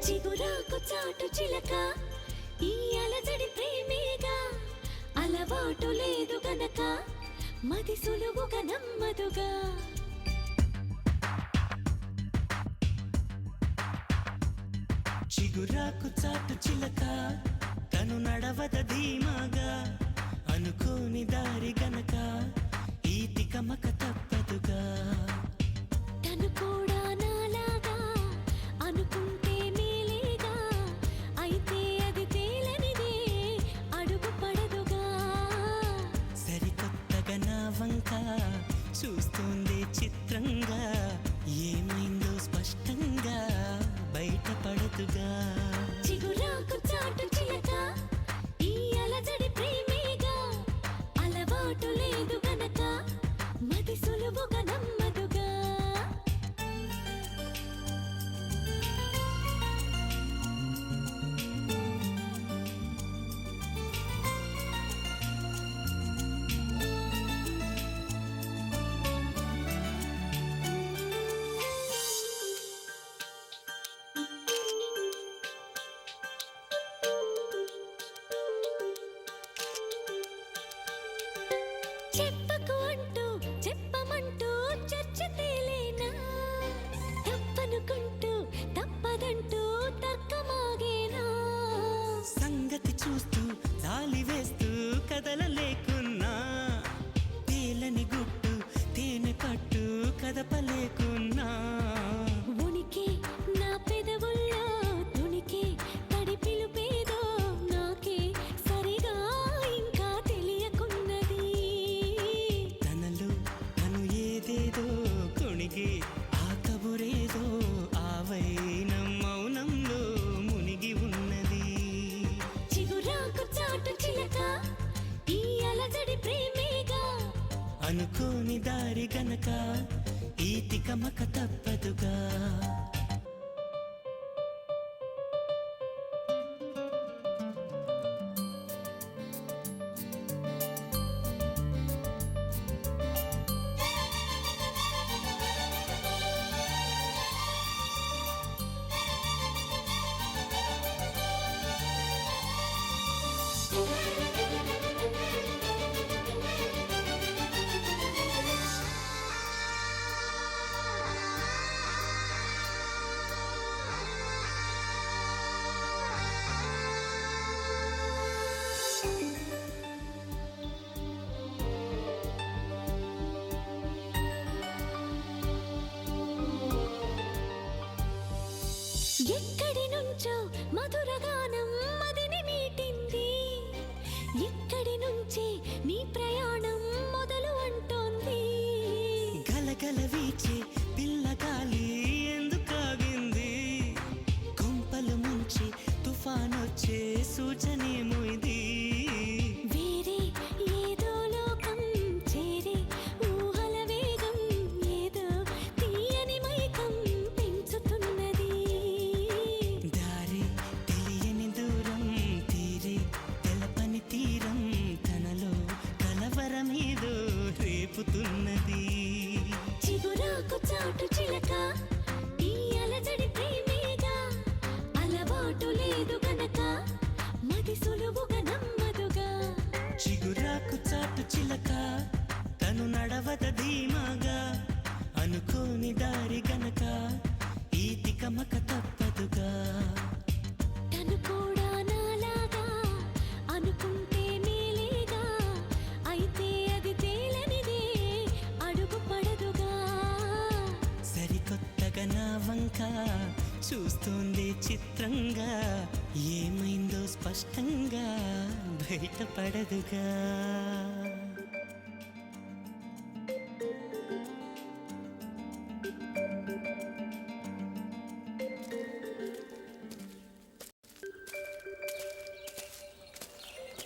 చిగురాకు చాటు చిలక ఈ అలజడి ప్రేమేగా అలవాటు లేదు గనక మది సులువుగా నమ్మదుగా చిగురాకు చాటు చిలక తను నడవద ధీమాగా అనుకోని దారి గనక ఈ తికమక తప్పదుగా తను కూడా నాలాగా అనుకుంటే మేలేగా అయితే అది తేలనిదే అడుగు పడదుగా సరికొత్తగా నా వంక చూస్తుంది చిత్రంగా ఏమైందో స్పష్టంగా బయటపడదుగా చిగురాకు చాటు చిలక ఈ అలజడి ప్రేమేగా అలవాటు లేదు గనక మది సులువుగా నమ్మదుగా చెప్పకు అంటూ చెప్పమంటూ చర్చ తేలేనా తప్పనుకుంటూ తప్పదంటూ తర్కమాగేనా సంగతి చూస్తూ దాలి వేస్తూ కదలలేకున్నా తేలని గుట్టు తేనె పట్టు కదపలేకున్నా ఉనికి నా పెదవుల్లో తునికి తడి పిలుపేదో నాకే సరిగా ఇంకా తెలియకున్నది తనలో తను ఏదేదో కొణిగి ఆ కబురేదో ఆ వైనం మౌనంలో మునిగి ఉన్నది చిగురాకు చాటు చిలక ఈ అలజడి ప్రేమేగా అనుకోని దారి గనక ఈ తికమక తప్పదుగా ఎక్కడి నుంచో మధురగానం మదిని మీటింది ఇక్కడి నుంచి నీ ప్రయాణం మొదలు అంటోంది గలగల వీచే పిల్లగాలి ఎందుకాగింది కొంపలు ముంచి తుఫానొచ్చే సూచనేమో ఇది వేరే ఏదో లోకం చేరే ఊహల వేగం ఏదో తీయని మైకం పెంచుతున్నది దారి తెలియని దూరం తీరే తెలపని తీరం తనలో కలవరమేదో రేపుతున్నది చిగురాకు చాటు చిలక ఈ అలజడి ప్రేమేగా అలవాటు లేదు గనక మది సులువుగా నమ్మదుగా చిగురాకు చాటు చిలక తను నడవద ధీమాగా అనుకోని దారి గనక ఈ తికమక తప్పదుగా తను కూడా నాలాగా అనుకుంటే మేలేగా అయితే అది తేలనిదే అడుగు పడదుగా సరికొత్తగా నా వంక చూస్తుంది చిత్రంగా ఏమైందో స్పష్టంగా బయటపడదుగా